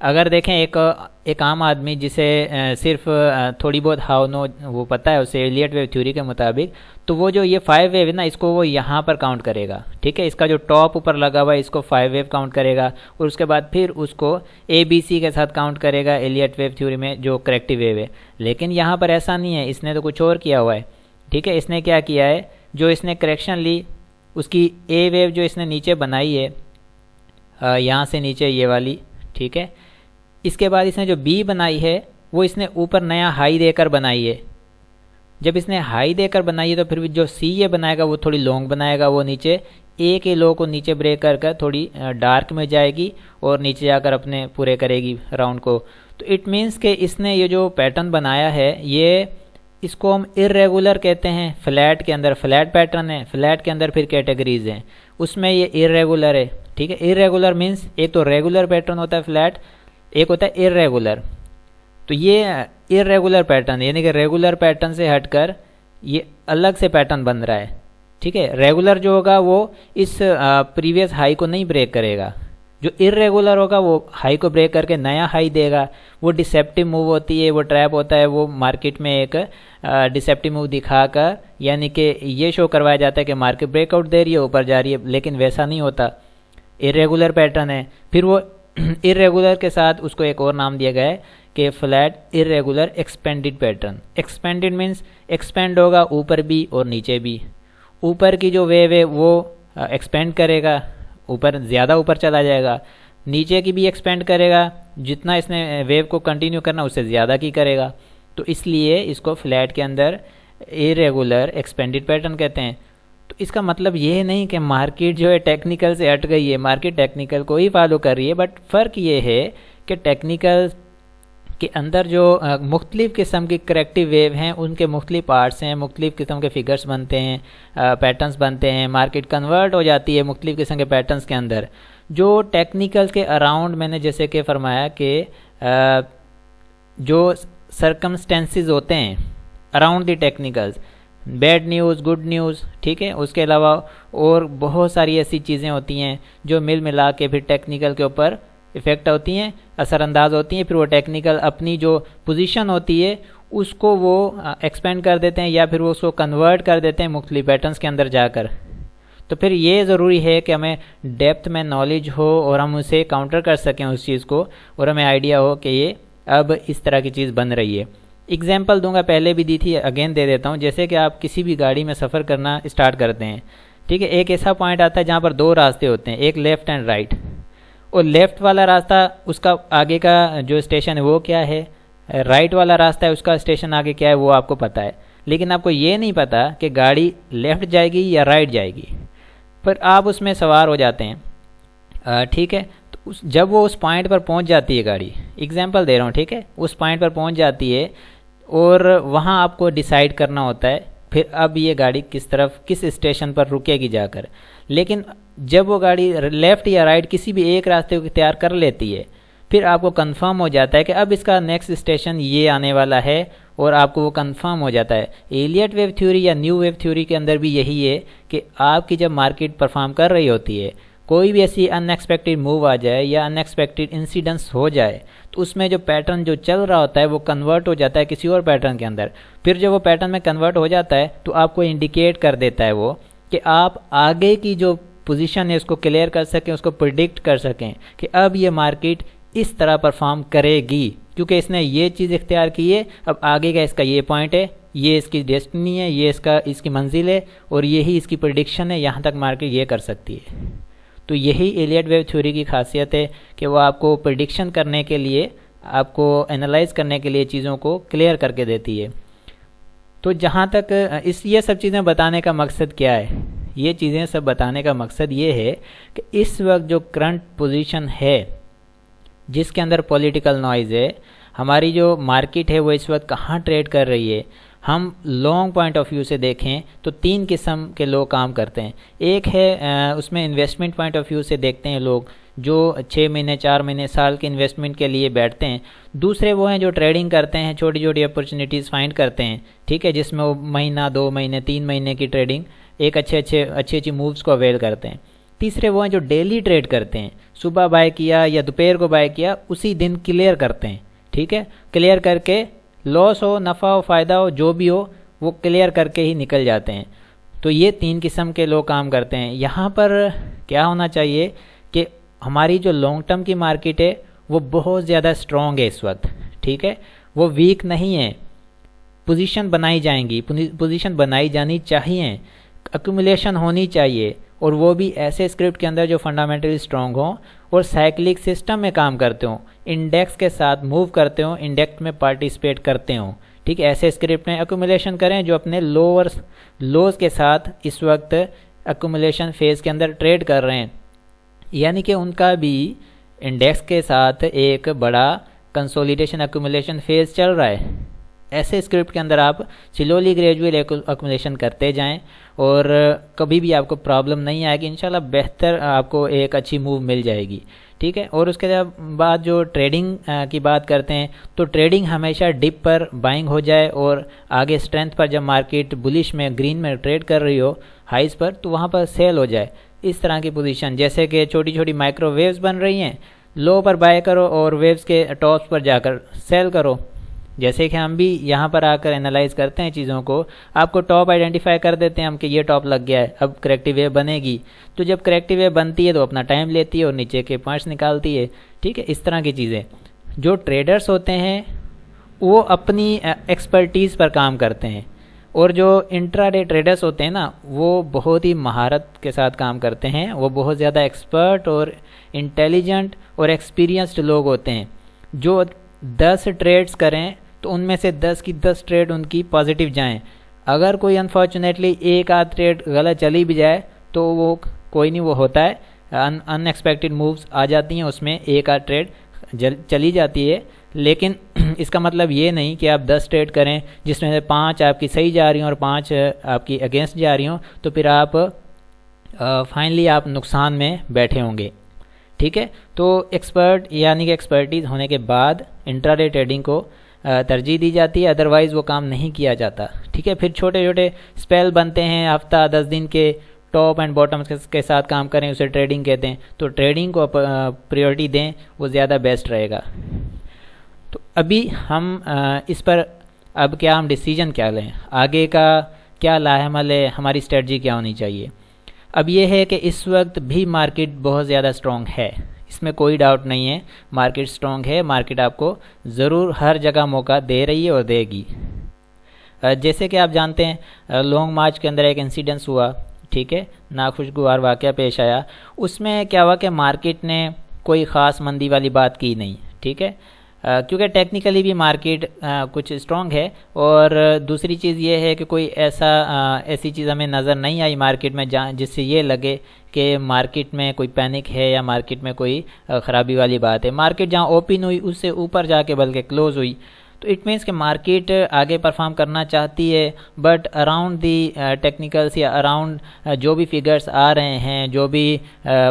اگر دیکھیں ایک عام آدمی جسے صرف تھوڑی بہت ہاؤ نو وہ پتہ ہے اسے ایلیٹ ویو تھیوری کے مطابق، تو وہ جو یہ 5 ویو ہے نا اس کو وہ یہاں پر کاؤنٹ کرے گا، ٹھیک ہے، اس کا جو ٹاپ اوپر لگا ہوا ہے اس کو 5 ویو کاؤنٹ کرے گا، اور اس کے بعد پھر اس کو اے بی سی کے ساتھ کاؤنٹ کرے گا ایلیٹ ویو تھیوری میں جو کریکٹیو ویو ہے۔ لیکن یہاں پر ایسا نہیں ہے، اس نے تو کچھ اور کیا ہوا ہے، ٹھیک ہے۔ اس نے کیا کیا ہے، جو اس نے کریکشن لی اس کی اے ویو جو اس نے نیچے بنائی ہے یہاں سے نیچے یہ والی، ٹھیک ہے، اس کے بعد اس نے جو بی بنائی ہے وہ اس نے اوپر نیا ہائی دے کر بنائی ہے۔ جب اس نے ہائی دے کر بنائی ہے تو پھر جو سی یہ بنائے گا وہ تھوڑی لانگ بنائے گا، وہ نیچے اے کے لو کو نیچے بریک کر تھوڑی ڈارک میں جائے گی اور نیچے جا کر اپنے پورے کرے گی راؤنڈ کو۔ تو اٹ مینس کہ اس نے یہ جو پیٹرن بنایا ہے یہ اس کو ہم ارریگولر کہتے ہیں۔ فلیٹ کے اندر فلیٹ پیٹرن ہے، فلیٹ کے اندر پھر کیٹیگریز ہیں، اس میں یہ ارریگولر ہے، ٹھیک ہے۔ ارریگولر مینس ایک تو ریگولر پیٹرن ہوتا ہے فلیٹ، ایک ہوتا ہے ارریگولر۔ تو یہ ارریگولر پیٹرن یعنی کہ ریگولر پیٹرن سے ہٹ کر یہ الگ سے پیٹرن بن رہا ہے، ٹھیک ہے۔ ریگولر جو ہوگا وہ اس پریویس ہائی کو نہیں بریک کرے گا، جو ارریگولر ہوگا وہ ہائی کو بریک کر کے نیا ہائی دے گا۔ وہ ڈسیپٹیو موو ہوتی ہے، وہ ٹریپ ہوتا ہے، وہ مارکیٹ میں ایک ڈسیپٹیو موو دکھا کر یعنی کہ یہ شو کروایا جاتا ہے کہ مارکیٹ بریک آؤٹ دے رہی ہے، اوپر جا رہی ہے، لیکن ویسا نہیں ہوتا، ارریگولر پیٹرن ہے۔ پھر وہ ارریگولر کے ساتھ اس کو ایک اور نام دیا گیا ہے کہ flat irregular expanded pattern. Expanded means expand ہوگا اوپر بھی اور نیچے بھی، اوپر کی جو ویو ہے وہ ایکسپینڈ کرے گا، اوپر زیادہ اوپر چلا جائے گا، نیچے کی بھی ایکسپینڈ کرے گا، جتنا اس نے ویو کو کنٹینیو کرنا اس سے زیادہ کی کرے گا۔ تو اس لیے اس کو فلیٹ کے اندر ارریگولر ایکسپینڈڈ پیٹرن کہتے ہیں۔ تو اس کا مطلب یہ نہیں کہ مارکیٹ جو ہے ٹیکنیکل سے ہٹ گئی ہے، مارکیٹ ٹیکنیکل کو ہی فالو کر رہی ہے، بٹ فرق یہ ہے کہ ٹیکنیکل کے اندر جو مختلف قسم کی کریکٹیو ویو ہیں ان کے مختلف پارٹس ہیں، مختلف قسم کے فگرز بنتے ہیں، پیٹرنز بنتے ہیں، مارکیٹ کنورٹ ہو جاتی ہے مختلف قسم کے پیٹرنز کے اندر۔ جو ٹیکنیکل کے اراؤنڈ میں نے جیسے کہ فرمایا کہ جو سرکمسٹینسز ہوتے ہیں around the technicals, bad news, good news, ٹھیک ہے، اس کے علاوہ اور بہت ساری ایسی چیزیں ہوتی ہیں جو مل ملا کے پھر ٹیکنیکل کے اوپر افیکٹ ہوتی ہیں، اثر انداز ہوتی ہیں۔ پھر وہ ٹیکنیکل اپنی جو پوزیشن ہوتی ہے اس کو وہ ایکسپینڈ کر دیتے ہیں یا پھر وہ اس کو کنورٹ کر دیتے ہیں مختلف پیٹرنز کے اندر جا کر۔ تو پھر یہ ضروری ہے کہ ہمیں ڈیپتھ میں نالج ہو اور ہم اسے کاؤنٹر کر سکیں اس چیز کو، اور ہمیں آئیڈیا ہو کہ یہ اب اس طرح کی چیز بن رہی ہے۔ اگزامپل دوں گا، پہلے بھی دی تھی، اگین دے دیتا ہوں۔ جیسے کہ آپ کسی بھی گاڑی میں سفر کرنا اسٹارٹ کرتے ہیں، ٹھیک ہے، ایک ایسا پوائنٹ آتا ہے جہاں پر دو راستے ہوتے ہیں، ایک لیفٹ اینڈ رائٹ، اور لیفٹ والا راستہ اس کا آگے کا جو اسٹیشن ہے وہ کیا ہے، رائٹ والا راستہ ہے اس کا اسٹیشن آگے کیا ہے وہ آپ کو پتہ ہے، لیکن آپ کو یہ نہیں پتہ کہ گاڑی لیفٹ جائے گی یا رائٹ جائے گی، پر آپ اس میں سوار ہو جاتے ہیں، ٹھیک ہے۔ تو جب وہ اس پوائنٹ پر پہنچ جاتی ہے گاڑی، اگزامپل دے رہا ہوں، ٹھیک ہے، اس پوائنٹ پر پہنچ جاتی ہے اور وہاں آپ کو ڈیسائیڈ کرنا ہوتا ہے پھر اب یہ گاڑی کس طرف کس اسٹیشن پر رکے گی جا کر۔ لیکن جب وہ گاڑی لیفٹ یا رائٹ کسی بھی ایک راستے کو اختیار کر لیتی ہے پھر آپ کو کنفرم ہو جاتا ہے کہ اب اس کا نیکسٹ اسٹیشن یہ آنے والا ہے، اور آپ کو وہ کنفرم ہو جاتا ہے۔ ایلیٹ ویو تھیوری یا نیو ویو تھیوری کے اندر بھی یہی ہے کہ آپ کی جب مارکیٹ پرفارم کر رہی ہوتی ہے، کوئی بھی ایسی ان ایکسپیکٹڈ موو آ جائے یا ان ایکسپیکٹڈ انسیڈنس ہو جائے تو اس میں جو پیٹرن جو چل رہا ہوتا ہے وہ کنورٹ ہو جاتا ہے کسی اور پیٹرن کے اندر۔ پھر جب وہ پیٹرن میں کنورٹ ہو جاتا ہے تو آپ کو انڈیکیٹ کر دیتا ہے وہ کہ آپ آگے کی جو پوزیشن ہے اس کو کلیئر کر سکیں، اس کو پریڈکٹ کر سکیں کہ اب یہ مارکیٹ اس طرح پرفارم کرے گی کیونکہ اس نے یہ چیز اختیار کی ہے، اب آگے کا اس کا یہ پوائنٹ ہے، یہ اس کی ڈیسٹنی ہے، یہ اس کی منزل ہے، اور یہی اس کی پریڈکشن ہے، یہاں تک مارکیٹ یہ کر سکتی ہے۔ تو یہی ایلیٹ ویو تھیوری کی خاصیت ہے کہ وہ آپ کو پریڈکشن کرنے کے لیے، آپ کو انالائز کرنے کے لیے چیزوں کو کلیئر کر کے دیتی ہے۔ تو جہاں تک یہ سب چیزیں بتانے کا مقصد کیا ہے، یہ چیزیں سب بتانے کا مقصد یہ ہے کہ اس وقت جو کرنٹ پوزیشن ہے جس کے اندر پولیٹیکل نوائز ہے، ہماری جو مارکیٹ ہے وہ اس وقت کہاں ٹریڈ کر رہی ہے، ہم لانگ پوائنٹ آف ویو سے دیکھیں تو تین قسم کے لوگ کام کرتے ہیں۔ ایک ہے اس میں انویسٹمنٹ پوائنٹ آف ویو سے دیکھتے ہیں لوگ جو 6 مہینے 4 مہینے سال کے انویسٹمنٹ کے لیے بیٹھتے ہیں۔ دوسرے وہ ہیں جو ٹریڈنگ کرتے ہیں، چھوٹی چھوٹی اپرچونیٹیز فائنڈ کرتے ہیں، ٹھیک ہے، جس میں وہ مہینہ 2 مہینے 3 مہینے کی ٹریڈنگ ایک اچھی مووز کو اویل کرتے ہیں۔ تیسرے وہ ہیں جو ڈیلی ٹریڈ کرتے ہیں، صبح بائی کیا یا دوپہر کو بائی کیا، اسی دن کلیئر کرتے ہیں، ٹھیک ہے، کلیئر کر کے لاس ہو نفع ہو فائدہ ہو جو بھی ہو وہ کلیئر کر کے ہی نکل جاتے ہیں۔ تو یہ 3 قسم کے لوگ کام کرتے ہیں۔ یہاں پر کیا ہونا چاہیے کہ ہماری جو لانگ ٹرم کی مارکیٹ ہے وہ بہت زیادہ اسٹرانگ ہے اس وقت، ٹھیک ہے، وہ ویک نہیں ہے، پوزیشن بنائی جائیں گی، پوزیشن بنائی جانی چاہیے، ایکومولیشن ہونی چاہیے، اور وہ بھی ایسے اسکرپٹ کے اندر جو فنڈامنٹلی اسٹرانگ ہوں اور سائیکلک سسٹم میں کام کرتے ہوں، انڈیکس کے ساتھ موو کرتے ہوں، انڈیکس میں پارٹیسپیٹ کرتے ہوں، ٹھیک ہے، ایسے اسکرپٹ میں ایکومولیشن کریں جو اپنے لوز کے ساتھ اس وقت ایکومولیشن فیز کے اندر ٹریڈ کر رہے ہیں، یعنی کہ ان کا بھی انڈیکس کے ساتھ ایک بڑا کنسولیڈیشن ایکومولیشن فیز چل رہا ہے۔ ایسے اسکرپٹ کے اندر آپ سلولی گریجویل ایکومولیشن کرتے جائیں اور کبھی بھی آپ کو پرابلم نہیں آئے گی، انشاءاللہ بہتر آپ کو ایک اچھی موو مل جائے گی، ٹھیک ہے۔ اور اس کے بعد جو ٹریڈنگ کی بات کرتے ہیں تو ٹریڈنگ ہمیشہ ڈپ پر بائنگ ہو جائے اور آگے اسٹرینتھ پر جب مارکیٹ بلش میں گرین میں ٹریڈ کر رہی ہو ہائیز پر تو وہاں پر سیل ہو جائے، اس طرح کی پوزیشن، جیسے کہ چھوٹی چھوٹی مائکرو ویوز بن رہی ہیں، لو پر بائی کرو اور ویوز کے ٹاپس پر جا کر سیل کرو، جیسے کہ ہم بھی یہاں پر آ کر انالائز کرتے ہیں چیزوں کو، آپ کو ٹاپ آئیڈینٹیفائی کر دیتے ہیں ہم کہ یہ ٹاپ لگ گیا ہے، اب کریکٹیو ویو بنے گی، تو جب کریکٹیو ویو بنتی ہے تو اپنا ٹائم لیتی ہے اور نیچے کے پوائنٹس نکالتی ہے، ٹھیک ہے، اس طرح کی چیزیں۔ جو ٹریڈرز ہوتے ہیں وہ اپنی ایکسپرٹیز پر کام کرتے ہیں، اور جو انٹرا ڈے ٹریڈرز ہوتے ہیں نا وہ بہت ہی مہارت کے ساتھ کام کرتے ہیں، وہ بہت زیادہ ایکسپرٹ اور انٹیلیجنٹ اور ایکسپیرینسڈ لوگ ہوتے ہیں، جو 10 ٹریڈز کریں تو ان میں سے 10 کی 10 ٹریڈ ان کی پازیٹیو جائیں، اگر کوئی انفارچونیٹلی ایک آدھ ٹریڈ غلط چلی بھی جائے تو وہ کوئی نہیں، وہ ہوتا ہے، ان ایکسپیکٹڈ مووز آ جاتی ہیں، اس میں ایک آدھ ٹریڈ چلی جاتی ہے، لیکن اس کا مطلب یہ نہیں کہ آپ 10 ٹریڈ کریں جس میں سے 5 آپ کی صحیح جا رہی ہوں اور 5 آپ کی اگینسٹ جا رہی ہوں تو پھر آپ فائنلی آپ نقصان میں بیٹھے ہوں گے، ٹھیک ہے۔ تو ایکسپرٹ یعنی کہ ایکسپرٹیز ہونے کے بعد انٹرا ڈے ٹریڈنگ کو ترجیح دی جاتی ہے، ادروائز وہ کام نہیں کیا جاتا، ٹھیک ہے۔ پھر چھوٹے چھوٹے اسپیل بنتے ہیں، ہفتہ 10 دن کے، ٹاپ اینڈ باٹم کے ساتھ کام کریں، اسے ٹریڈنگ کہتے ہیں، تو ٹریڈنگ کو پریورٹی دیں، وہ زیادہ بیسٹ رہے گا۔ تو ابھی ہم اس پر اب کیا ہم ڈیسیجن کیا لیں، آگے کا کیا لاحمل ہے، ہماری اسٹریٹجی کیا ہونی چاہیے۔ اب یہ ہے کہ اس وقت بھی مارکیٹ بہت زیادہ اسٹرانگ ہے، اس میں کوئی ڈاؤٹ نہیں ہے، مارکیٹ اسٹرانگ ہے، مارکیٹ آپ کو ضرور ہر جگہ موقع دے رہی ہے اور دے گی۔ جیسے کہ آپ جانتے ہیں لانگ مارچ کے اندر ایک انسیڈنس ہوا، ٹھیک ہے، ناخوشگوار واقعہ پیش آیا، اس میں کیا ہوا کہ مارکیٹ نے کوئی خاص مندی والی بات کی نہیں، ٹھیک ہے، کیونکہ ٹیکنیکلی بھی مارکیٹ کچھ اسٹرانگ ہے، اور دوسری چیز یہ ہے کہ کوئی ایسی چیز ہمیں نظر نہیں آئی مارکیٹ میں جس سے یہ لگے کہ مارکیٹ میں کوئی پینک ہے یا مارکیٹ میں کوئی خرابی والی بات ہے۔ مارکیٹ جہاں اوپن ہوئی اس سے اوپر جا کے بلکہ کلوز ہوئی، تو اٹ مینس کہ مارکیٹ آگے پرفارم کرنا چاہتی ہے، بٹ اراؤنڈ دی ٹیکنیکلس یا اراؤنڈ جو بھی فگرز آ رہے ہیں، جو بھی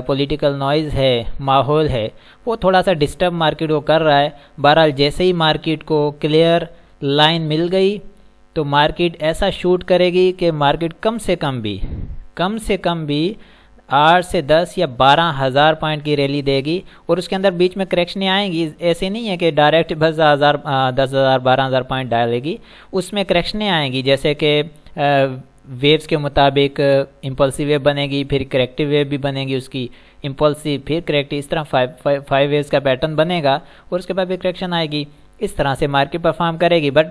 پولیٹیکل نوائز ہے، ماحول ہے، وہ تھوڑا سا ڈسٹرب مارکیٹ کو کر رہا ہے۔ بہرحال جیسے ہی مارکیٹ کو کلیئر لائن مل گئی تو مارکیٹ ایسا شوٹ کرے گی کہ مارکیٹ کم سے کم بھی 8 سے 10 یا 12,000 پوائنٹ کی ریلی دے گی، اور اس کے اندر بیچ میں کریکشنیں آئیں گی، ایسے نہیں ہے کہ ڈائریکٹ بس 10,000 12,000 پوائنٹ ڈالے گی، اس میں کریکشنیں آئیں گی، جیسے کہ ویوز کے مطابق امپلسیو ویو بنے گی، پھر کریکٹیو ویو بھی بنے گی، اس کی امپلسیو پھر کریکٹیو، اس طرح 5 ویوز کا پیٹرن بنے گا، اور اس کے بعد بھی کریکشن آئے گی، اس طرح سے مارکیٹ پرفارم کرے گی، بٹ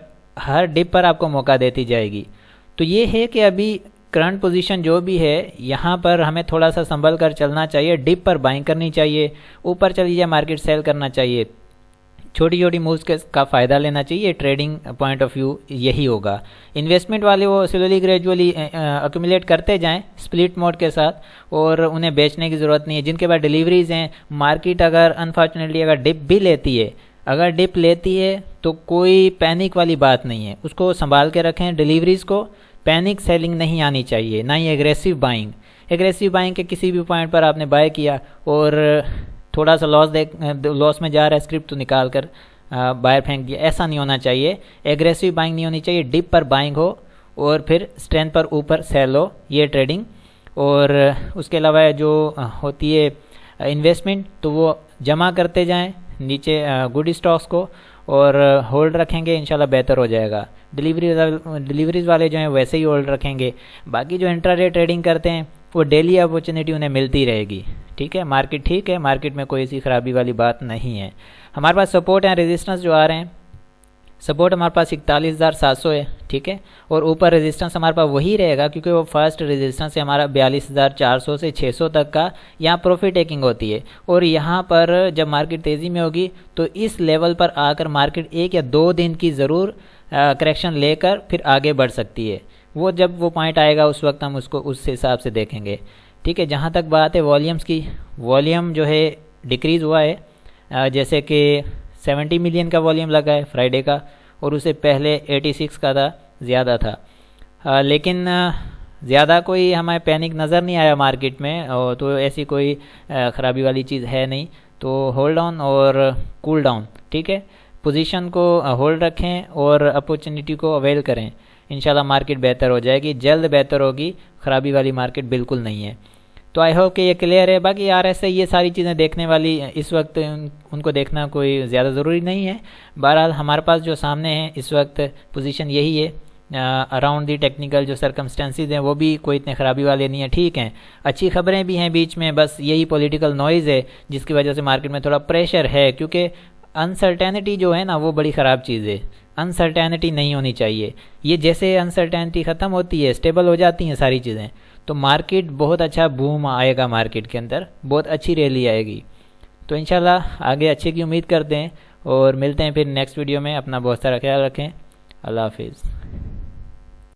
ہر ڈپ پر آپ کو موقع دیتی جائے گی۔ تو یہ ہے کہ ابھی کرنٹ پوزیشن جو بھی ہے یہاں پر ہمیں تھوڑا سا سنبھل کر چلنا چاہیے، ڈپ پر بائنگ کرنی چاہیے، اوپر چلی جائے مارکیٹ سیل کرنا چاہیے، چھوٹی چھوٹی مووز کا فائدہ لینا چاہیے، ٹریڈنگ پوائنٹ آف ویو یہی ہوگا۔ انویسٹمنٹ والے وہ سلولی گریجولی ایکومولیٹ کرتے جائیں سپلٹ موڈ کے ساتھ، اور انہیں بیچنے کی ضرورت نہیں ہے۔ جن کے بعد ڈیلیوریز ہیں، مارکیٹ اگر انفارچونیٹلی اگر ڈپ بھی لیتی ہے تو کوئی پینک والی بات نہیں ہے، اس کو سنبھال کے رکھیں، ڈیلیوریز کو پینک سیلنگ نہیں آنی چاہیے، نہ ہی ایگریسو بائنگ کے کسی بھی پوائنٹ پر آپ نے بائی کیا اور تھوڑا سا لاس میں جا رہا ہے اسکرپٹ تو نکال کر باہر پھینک دیا، ایسا نہیں ہونا چاہیے، ایگریسو بائنگ نہیں ہونی چاہیے، ڈپ پر بائنگ ہو اور پھر اسٹرینتھ پر اوپر سیل ہو، یہ ٹریڈنگ اور اس کے علاوہ جو ہوتی ہے انویسٹمنٹ، تو وہ جمع کرتے جائیں نیچے گڈ اسٹاکس کو اور ہولڈ رکھیں گے، انشاءاللہ بہتر ہو جائے گا۔ ڈیلیوریز والے جو ہیں ویسے ہی ہولڈ رکھیں گے۔ باقی جو انٹرا ڈے ٹریڈنگ کرتے ہیں وہ ڈیلی اپورچونیٹی انہیں ملتی رہے گی، ٹھیک ہے۔ مارکیٹ ٹھیک ہے، مارکیٹ میں کوئی ایسی خرابی والی بات نہیں ہے۔ ہمارے پاس سپورٹ ہیں، ریزسٹنس جو آ رہے ہیں، سپورٹ ہمارے پاس 41,700 ہے، ٹھیک ہے، اور اوپر ریزسٹنس ہمارے پاس وہی رہے گا کیونکہ وہ فرسٹ ریزسٹنس ہے ہمارا 42,400 سے 600 تک کا، یہاں پروفٹ ٹیکنگ ہوتی ہے، اور یہاں پر جب مارکیٹ تیزی میں ہوگی تو اس لیول پر آ کر مارکیٹ 1 یا 2 دن کی ضرور کریکشن لے کر پھر آگے بڑھ سکتی ہے۔ وہ جب وہ پوائنٹ آئے گا اس وقت ہم اس کو اس حساب سے دیکھیں گے، ٹھیک ہے۔ جہاں تک بات ہے والیومز کی، والیوم جو ہے ڈیکریز ہوا ہے، جیسے کہ 70 ملین کا والیوم لگا ہے فرائیڈے کا، اور اسے پہلے 86 کا تھا، زیادہ تھا، لیکن زیادہ کوئی ہمیں پینک نظر نہیں آیا مارکیٹ میں، تو ایسی کوئی خرابی والی چیز ہے نہیں۔ تو ہولڈ آن اور کول ڈاؤن، ٹھیک ہے، پوزیشن کو ہولڈ رکھیں اور اپورچونیٹی کو اویل کریں، انشاءاللہ مارکیٹ بہتر ہو جائے گی، جلد بہتر ہوگی، خرابی والی مارکیٹ بالکل نہیں ہے۔ تو آئی ہوپ کہ یہ کلیئر ہے۔ باقی آر ایس آئی یہ ساری چیزیں دیکھنے والی اس وقت ان کو دیکھنا کوئی زیادہ ضروری نہیں ہے۔ بہرحال ہمارے پاس جو سامنے ہے اس وقت پوزیشن یہی ہے، اراؤنڈ دی ٹیکنیکل جو سرکمسٹینسز ہیں وہ بھی کوئی اتنے خرابی والے نہیں ہیں، ٹھیک ہیں، اچھی خبریں بھی ہیں بیچ میں، بس یہی پولیٹیکل نوائز ہے جس کی وجہ سے مارکیٹ میں تھوڑا پریشر ہے، کیونکہ انسرٹینٹی جو ہے نا وہ بڑی خراب چیز ہے، انسرٹینٹی نہیں ہونی چاہیے۔ یہ جیسے انسرٹینٹی ختم ہوتی ہے، اسٹیبل ہو جاتی ہیں ساری چیزیں، تو مارکیٹ بہت اچھا بوم آئے گا، مارکیٹ کے اندر بہت اچھی ریلی آئے گی۔ تو انشاءاللہ آگے اچھے کی امید کرتے ہیں، اور ملتے ہیں پھر نیکسٹ ویڈیو میں۔ اپنا بہت سارا خیال رکھیں، اللہ حافظ۔